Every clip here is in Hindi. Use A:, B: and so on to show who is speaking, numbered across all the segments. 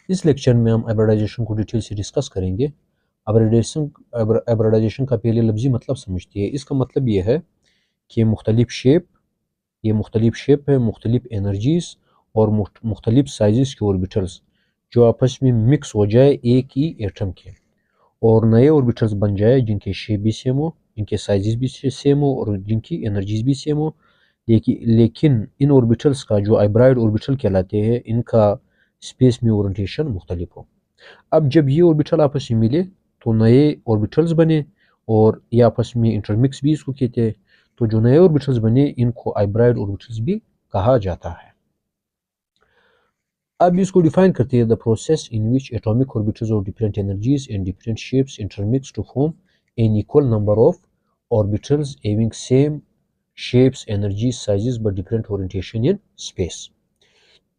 A: इस लेक्चर में हम हाइब्रिडाइजेशन को डिटेल से डिस्कस करेंगे। हाइब्रिडाइजेशन का पहले लफ्जी मतलब समझते हैं। इसका मतलब ये है कि मुख्तलिफ शेप है, मुख्तलिफ एनर्जीज और मुख्तलिफ साइज़ के ऑर्बिटल्स जो आपस में मिक्स हो जाए एक ही एटम के, और नए ऑर्बिटल्स बन जाए जिनके शेप भी सेम हो, जिनके साइजेस भी सेम हो और जिनकी एनर्जीज भी सेम हो। लेकिन इन ऑर्बिटल्स का जो हाइब्रिड ऑर्बिटल कहलाते हैं, इनका स्पेस में ओरिएंटेशन मुख्तलिफ हो। अब जब ये ऑर्बिटल आपस में मिले तो नए ऑर्बिटल्स बने, और ये आपस में इंटरमिक्स भी इसको कहते हैं। तो जो नए ऑर्बिटल्स बने इनको हाइब्रिड ऑर्बिटल्स भी कहा जाता है। अब इसको डिफाइन करते हैं, the process in which atomic orbitals of different energies and different shapes intermix to form an equal number of orbitals having same shapes, energy, sizes but different orientation in space.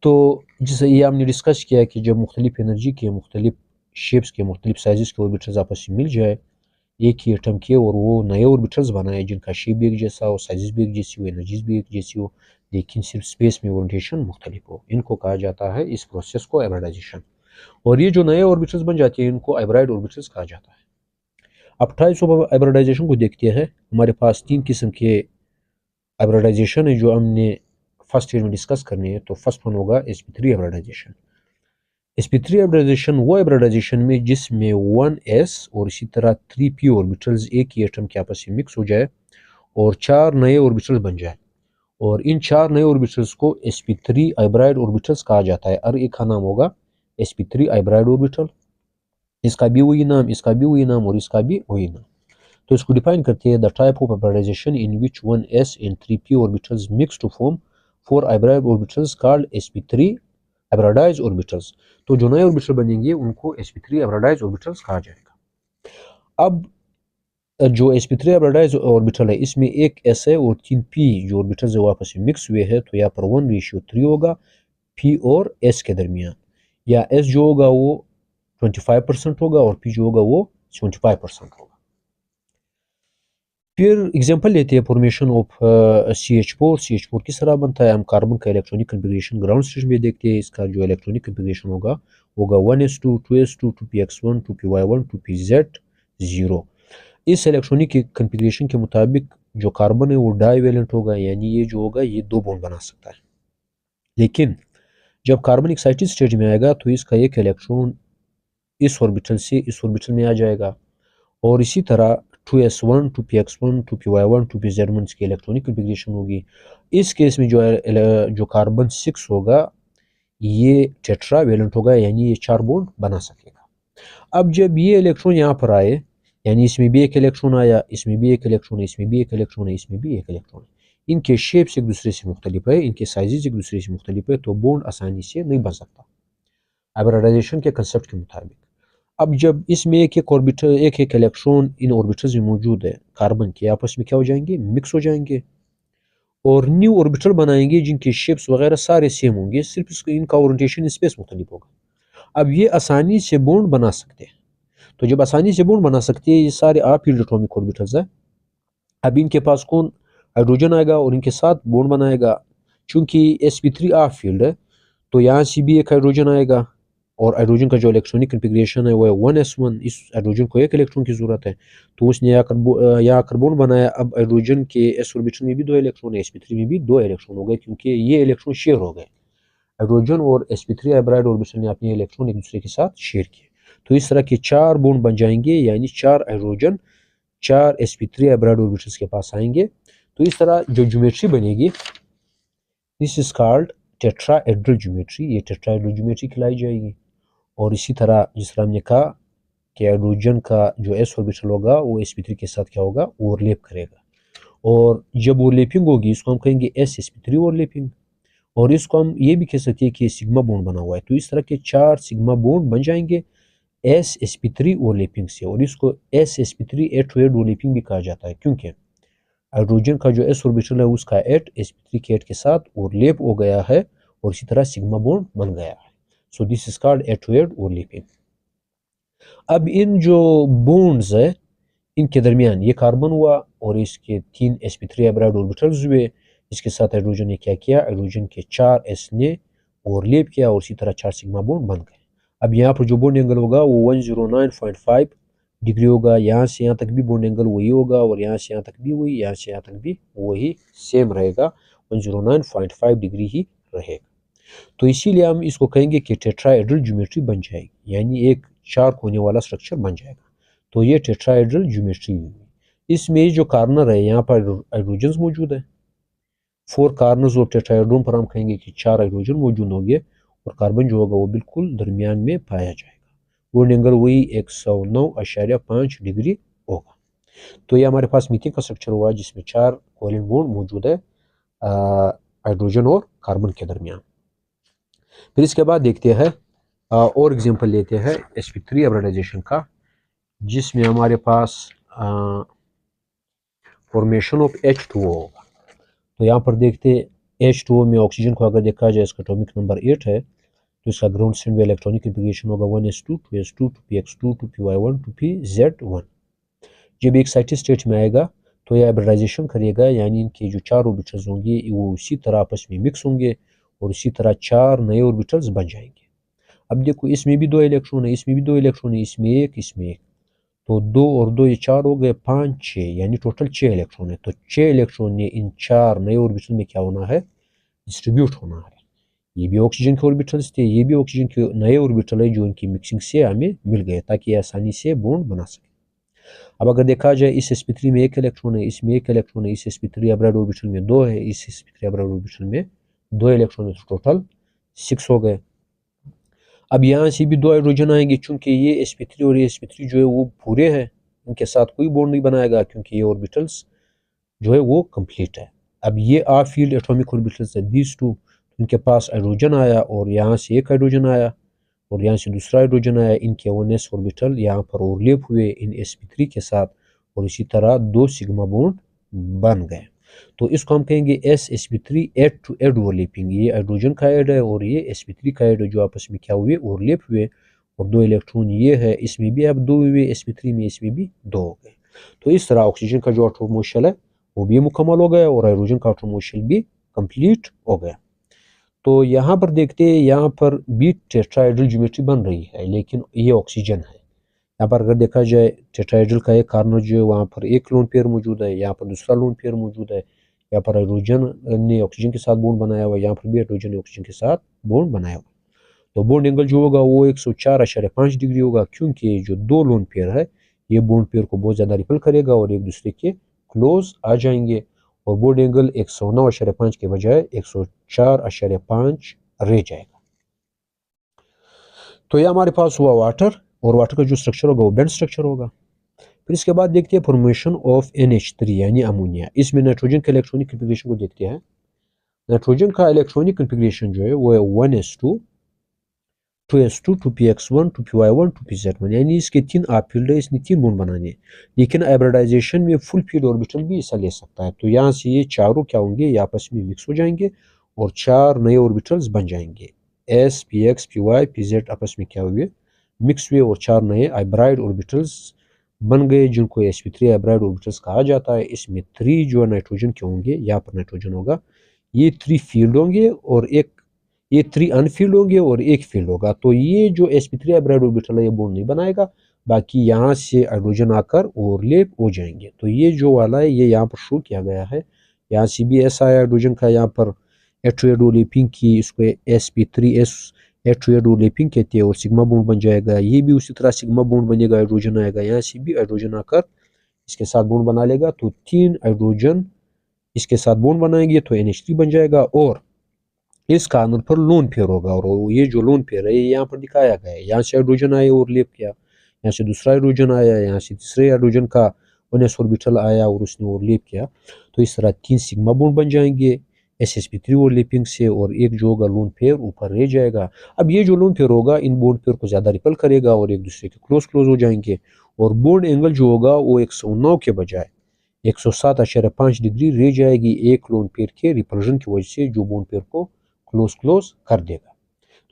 A: तो जैसे ये हमने डिस्कस किया कि जब मुख्तलिफ एनर्जी के, मुख्तलिफ शेप्स के, मुख्तलिफ साइजेस के ऑर्बिटल्स आपस में मिल जाए एक ही एटम के, और वो नए ऑर्बिटल्स बनाए जिनका शेप भी एक जैसा हो, साइजेस भी एक जैसी हो, एनर्जीज भी एक जैसी हो, लेकिन सिर्फ स्पेस में ओरिएंटेशन मुख्तलिफ हो, इनको कहा जाता है, इस प्रोसेस को हाइब्रिडाइजेशन। और ये जो नए ऑर्बिटल्स बन जाते हैं इनको हाइब्रिड ऑर्बिटल्स कहा जाता है। अब टाइप्स ऑफ हाइब्रिडाइजेशन को देखते हैं। हमारे पास तीन किस्म के हाइब्रिडाइजेशन है जो हमने फर्स्ट ईयर में डिस्कस करनी है। तो फर्स्ट वन होगा sp3 हाइब्रिडाइजेशन। sp3 हाइब्रिडाइजेशन वो हाइब्रिडाइजेशन में जिसमें 1s और इसी तरह 3p ऑर्बिटल्स एक ही एटम के आपस में मिक्स हो जाए और चार नए ऑर्बिटल्स बन जाए, और इन चार नए ऑर्बिटल्स को sp3 हाइब्रिड ऑर्बिटल्स कहा जाता है। और एक का नाम होगा sp3 हाइब्रिड ऑर्बिटल, इसका भी वही नाम, इसका भी वही नाम और इसका भी वही नाम। तो इसको डिफाइन करते हैं, the type of hybridization in which 1s and 3p orbitals mix to form 4 hybrid orbitals called sp3 hybridized orbitals. तो जो नए ऑर्बिटल बनेंगे उनको sp3 हाइब्रिडाइज्ड ऑर्बिटल्स कहा जाएगा। अब जो sp3 हाइब्रिडाइज्ड ऑर्बिटल है इसमें एक s है और 3p जो ऑर्बिटल्स है वो आपस में मिक्स हुए हैं, तो यहाँ पर 1:3 होगा p और s के दरमियान, या s जो होगा वो 25% होगा और p जो होगा वो 75% होगा। फिर एग्जांपल लेते हैं फॉर्मेशन ऑफ CH4। CH4 किस तरह बनता है, हम कार्बन का इलेक्ट्रॉनिक कन्फिगरेशन ग्राउंड स्टेट में देखते हैं। इसका जो इलेक्ट्रॉनिक कन्फिगरेशन होगा 1s2 2s2 2px1 2py1 2pz0। इस इलेक्ट्रॉनिक कन्फिगरेशन के मुताबिक जो कार्बन है वो डाईवेलेंट होगा, यानी ये जो होगा ये दो बॉन्ड बना सकता है। लेकिन जब कार्बन एक्साइटेड स्टेट में आएगा तो इसका एक इलेक्ट्रॉन इस ऑर्बिटल से इस ऑर्बिटल में आ जाएगा, और इसी तरह 2s1 2px1 2py1 2pz1 की इलेक्ट्रॉनिक कन्फिगरेशन होगी। इस केस में जो कार्बन 6 होगा ये टेट्रा वैलेंट होगा, यानी ये चार बॉन्ड बना सकेगा। अब जब ये इलेक्ट्रॉन यहाँ पर आए, यानी इसमें भी एक इलेक्ट्रॉन आया, इसमें भी एक इलेक्ट्रॉन है, इसमें भी एक इलेक्ट्रॉन है, इसमें भी एक इलेक्ट्रॉन है, इनके शेप्स एक दूसरे से मुख्तलिफ है, इनके साइजेस एक दूसरे से मुख्तलिफ है, तो बॉन्ड आसानी से नहीं बन सकता हाइब्रिडाइजेशन के कंसेप्ट के मुताबिक। अब जब इसमें एक एक ऑर्बिटल, एक एक इलेक्ट्रॉन इन ऑर्बिटल्स में मौजूद है कार्बन के, आपस में क्या हो जाएंगे, मिक्स हो जाएंगे और न्यू ऑर्बिटल बनाएंगे जिनके शेप्स वगैरह सारे सेम होंगे, सिर्फ इनका ओरिएंटेशन स्पेस मुख्तलिफ होगा। अब ये आसानी से बॉन्ड बना सकते हैं। तो जब आसानी से बॉन्ड बना सकते हैं, ये सारे आप फील्ड एटॉमिक ऑर्बिटल्स है। अब इनके पास कौन हाइड्रोजन आएगा और इनके साथ बॉन्ड बनाएगा। चूंकि sp3 ऑफ फील्ड है तो यहाँ से भी एक हाइड्रोजन आएगा, और हाइड्रोजन का जो इलेक्ट्रॉनिक कन्फिगरेशन है वो है 1s1। इस हाइड्रोजन को एक इलेक्ट्रॉन की जरूरत है, तो उसने यहाँ कार्बन बनाया। अब हाइड्रोजन के s ऑर्बिटल में भी दो इलेक्ट्रॉन है, sp3 में भी दो इलेक्ट्रॉन हो गए, क्योंकि ये इलेक्ट्रॉन शेयर हो गए। हाइड्रोजन और sp3 हाइब्रिड ऑर्बिटल ने अपने इलेक्ट्रॉन एक दूसरे के साथ शेयर किए, तो इस तरह के चार बॉन्ड बन जाएंगे, यानी चार हाइड्रोजन चार sp3 हाइब्रिड ऑर्बिटल्स के पास आएंगे। तो इस तरह जो ज्योमेट्री बनेगी, this is called tetrahedral geometry, ये टेट्राहेड्रल ज्योमेट्री कहलाई जाएगी। और इसी तरह जिस तरह हमने कहा कि हाइड्रोजन का जो s ऑर्बिटल होगा वो sp3 के साथ क्या होगा, ओवरलैप करेगा, और जब ओवरलैपिंग होगी इसको हम कहेंगे s sp3 ओवरलैपिंग। और इसको हम ये भी कह सकते हैं कि सिग्मा बॉन्ड बना हुआ है, तो इस तरह के चार सिग्मा बॉन्ड बन जाएंगे s sp3 ओवरलैपिंग से, और इसको s sp3 8 to 8 ओवरलैपिंग भी कहा जाता है, क्योंकि हाइड्रोजन का जो s ऑर्बिटल है उसका 8 sp3 के 8 के साथ ओवरलैप हो गया है, और इसी तरह सिग्मा बॉन्ड बन गया है। So this is called 8 to 8 overlapping. अब इन जो बॉन्ड्स है इनके दरमियान ये कार्बन हुआ और इसके 3 sp3 हाइब्रिड ऑर्बिटल्स हुए, इसके साथ हाइड्रोजन ने क्या किया, हाइड्रोजन के 4 s ने ओवरलैप किया और इसी तरह 4 सिग्मा बॉन्ड बन गए। अब यहाँ पर जो बॉन्ड एंगल होगा वो 109.5 डिग्री होगा। यहाँ से यहाँ तक भी बॉन्ड एंगल वही होगा और यहाँ से यहाँ तक भी वही, यहाँ से यहाँ तक भी वही सेम रहेगा, 109.5 डिग्री ही रहेगा। तो इसीलिए हम इसको कहेंगे कि टेट्राहेड्रल ज्योमेट्री बन जाएगी, यानी एक 4 कोने वाला स्ट्रक्चर बन जाएगा। तो ये टेट्राहेड्रल ज्योमेट्री हुई। इसमें जो कार्नर है यहाँ पर हाइड्रोजन मौजूद है, 4 कार्नर्स ऑफ टेट्राहेड्रल पर हम कहेंगे कि 4 हाइड्रोजन मौजूद होंगे और कार्बन जो होगा वो बिल्कुल दरमियान में पाया जाएगा। बॉन्ड एंगल वही 109.5 डिग्री होगा। तो ये हमारे पास मीथेन का स्ट्रक्चर हुआ जिसमें 4 कोवेलेंट बॉन्ड मौजूद है हाइड्रोजन और कार्बन के दरमियान। फिर इसके बाद देखते हैं और एग्जांपल लेते हैं sp3 हाइब्रिडाइजेशन का, जिसमें हमारे पास फॉर्मेशन ऑफ H2O होगा। तो यहाँ पर देखते हैं H2O में ऑक्सीजन को अगर देखा जाए इसका एटॉमिक नंबर 8 है, तो इसका ग्राउंड स्टेट में इलेक्ट्रॉनिक कॉन्फ़िगरेशन होगा 1s2 2s2 2px2 2py1 2pz1। जब एक एक्साइटेड स्टेट में आएगा तो यह हाइब्रिडाइजेशन करेगा, यानी इनके जो 4 ऑर्बिटल्स होंगे वो उसी तरह आपस में मिक्स होंगे और इसी तरह 4 नए ऑर्बिटल्स बन जाएंगे। अब देखो इसमें भी 2 इलेक्ट्रॉन है, इसमें भी 2 इलेक्ट्रॉन है, इसमें एक, इसमें एक, तो 2 और 2 ये 4 हो गए, 5 6, यानी टोटल 6 इलेक्ट्रॉन है। तो 6 इलेक्ट्रॉन ने इन 4 नए ऑर्बिटल में क्या होना है, डिस्ट्रीब्यूट होना है। ये भी ऑक्सीजन के ऑर्बिटल्स थे, ये भी ऑक्सीजन के नए ऑर्बिटल है जो इनकी मिक्सिंग से हमें मिल गए ताकि आसानी से बॉन्ड बना सके। अब अगर देखा जाए इस sp3 में 1 इलेक्ट्रॉन है, इसमें 1 इलेक्ट्रॉन है, इस sp3 हाइब्रिड ऑर्बिटल में 2 है, इस sp3 हाइब्रिड ऑर्बिटल में 2 इलेक्ट्रॉन है, टोटल 6 हो गए। अब यहाँ से भी 2 हाइड्रोजन आएंगे, चूंकि ये sp3 और ये sp3 जो है वो पूरे हैं, इनके साथ कोई बॉन्ड नहीं बनाएगा क्योंकि ये ऑर्बिटल्स जो है वो कंप्लीट है। अब ये आर फील्ड एटॉमिक ऑर्बिटल्स है दीज टू, इनके पास हाइड्रोजन आया और यहाँ से एक हाइड्रोजन आया और यहाँ से दूसरा हाइड्रोजन आया, इनके 1s ऑर्बिटल यहाँ पर ओवरलैप हुए इन sp3 के साथ और इसी तरह 2 सिग्मा बॉन्ड बन गए। तो इसको हम कहेंगे sp3 head to head overlapping. ये हाइड्रोजन का एड है और ये sp3 का एड है जो आपस में क्या हुए, ओवरलैप हुए और 2 इलेक्ट्रॉन ये है, इसमें भी अब 2 हुए, sp3 में, इसमें भी 2 हो गए। तो इस तरह ऑक्सीजन का जो एटॉमिक मॉलिक्यूल है वो भी मुकम्मल हो गया और हाइड्रोजन का एटॉमिक मॉलिक्यूल भी कंप्लीट हो गया। तो यहाँ पर देखते हैं, यहाँ पर भी टेट्राहेड्रल ज्योमेट्री बन रही है, लेकिन ये ऑक्सीजन है। यहाँ पर अगर देखा जाए टेट्राहेड्रल का एक कार्नर जो है वहाँ पर एक लोन पेयर मौजूद है, यहाँ पर दूसरा लोन पेयर मौजूद है, यहाँ पर हाइड्रोजन ने ऑक्सीजन के साथ बॉन्ड बनाया हुआ है, यहाँ पर भी हाइड्रोजन ने ऑक्सीजन के साथ बॉन्ड बनाया हुआ है। तो बॉन्ड एंगल जो होगा वो 104.5 डिग्री होगा, क्योंकि जो 2 लोन पेयर है ये बॉन्ड पेयर को बहुत ज़्यादा रिपल करेगा और एक दूसरे के क्लोज आ जाएंगे और बॉन्ड एंगल 109.5 के बजाय 104.5 रह जाएगा। तो ये हमारे पास हुआ वाटर, और वाटर का जो स्ट्रक्चर होगा वो बेंड स्ट्रक्चर होगा। फिर इसके बाद देखते हैं फॉर्मेशन ऑफ NH3 यानी अमोनिया। इसमें नाइट्रोजन के इलेक्ट्रॉनिक कॉन्फ़िगरेशन को देखते हैं। नाइट्रोजन का इलेक्ट्रॉनिक कॉन्फ़िगरेशन जो है वो है 1s2 2s2 2px1 2py1 2pz1, यानी इसके 3 आप फील्ड है, इसने 3 बॉन्ड बनाने, लेकिन हाइब्रिडाइजेशन में फुल फील्ड ऑर्बिटल भी हिस्सा ले सकता है। तो यहाँ से ये चारों क्या होंगे, ये आपस में मिक्स हो जाएंगे और 4 नए ऑर्बिटल्स बन जाएंगे। s px py pz आपस में क्या हुए, मिक्स हुए और 4 नए हाइब्रिड ऑर्बिटल्स बन गए जिनको sp3 हाइब्रिड ऑर्बिटल्स कहा जाता है। इसमें 3 जो नाइट्रोजन के होंगे, यहाँ पर नाइट्रोजन होगा, ये 3 फील्ड होंगे और ये 3 अनफील्ड होंगे और एक फील्ड होगा। तो ये जो sp3 हाइब्रिड ऑर्बिटल है ये बॉन्ड नहीं बनाएगा, बाकी यहाँ से हाइड्रोजन आकर ओवरलैप हो जाएंगे। तो ये जो वाला है ये यहाँ पर शो किया गया है, यहाँ से भी ऐसा है हाइड्रोजन का, यहाँ पर एड टू एड ओवरलैपिंग की, इसको sp3s add to head overlapping कहते हैं और सिग्मा बॉन्ड बन जाएगा। ये भी उसी तरह सिग्मा बॉन्ड बनेगा, हाइड्रोजन आएगा, यहाँ से भी हाइड्रोजन आकर इसके साथ बॉन्ड बना लेगा। तो 3 हाइड्रोजन इसके साथ बॉन्ड बनाएंगे तो NH3 बन जाएगा और इस कार्नर पर लोन पेयर होगा और ये जो लोन पेयर है ये यहाँ पर दिखाया गया है। यहाँ से हाइड्रोजन आया और लेप किया, यहाँ से दूसरा हाइड्रोजन आया, यहाँ से तीसरे हाइड्रोजन का 1s ऑर्बिटल आया और उसने और लेप किया। तो इस तरह 3 सिग्मा बॉन्ड बन जाएंगे sp3 और लेपिंग से और एक जो होगा लोन पेयर ऊपर रह जाएगा। अब ये जो लोन पेयर होगा इन बॉन्ड पेयर को ज़्यादा रिपल करेगा और एक दूसरे के क्लोज हो जाएंगे और बॉन्ड एंगल जो होगा वो 109 के बजाय 107.5 डिग्री रह जाएगी एक लोन पेयर के रिपल्जन की वजह से, जो बॉन्ड पेयर को क्लोज कर देगा।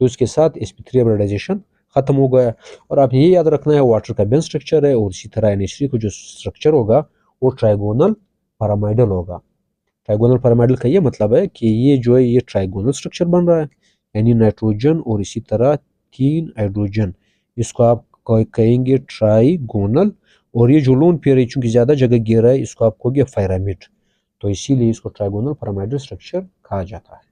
A: तो इसके साथ sp3 हाइब्रिडाइजेशन खत्म हो गया। और आप ये याद रखना है वाटर का बेंड स्ट्रक्चर है और इसी तरह NH3 का जो स्ट्रक्चर होगा वो ट्राइगोनल पिरामिडल होगा। ट्राइगोनल पिरामिडल का ये मतलब है कि ये जो है ये ट्राइगोनल स्ट्रक्चर बन रहा है, यानी नाइट्रोजन और इसी तरह एल्कीन हाइड्रोजन, इसको आप कहेंगे ट्राइगोनल। और ये जो लोन पेयर है चूंकि ज्यादा जगह घेर रहा है, इसको आप कहोगे पैरामिड, तो इसीलिए इसको ट्राइगोनल पैरामिडल स्ट्रक्चर कहा जाता है।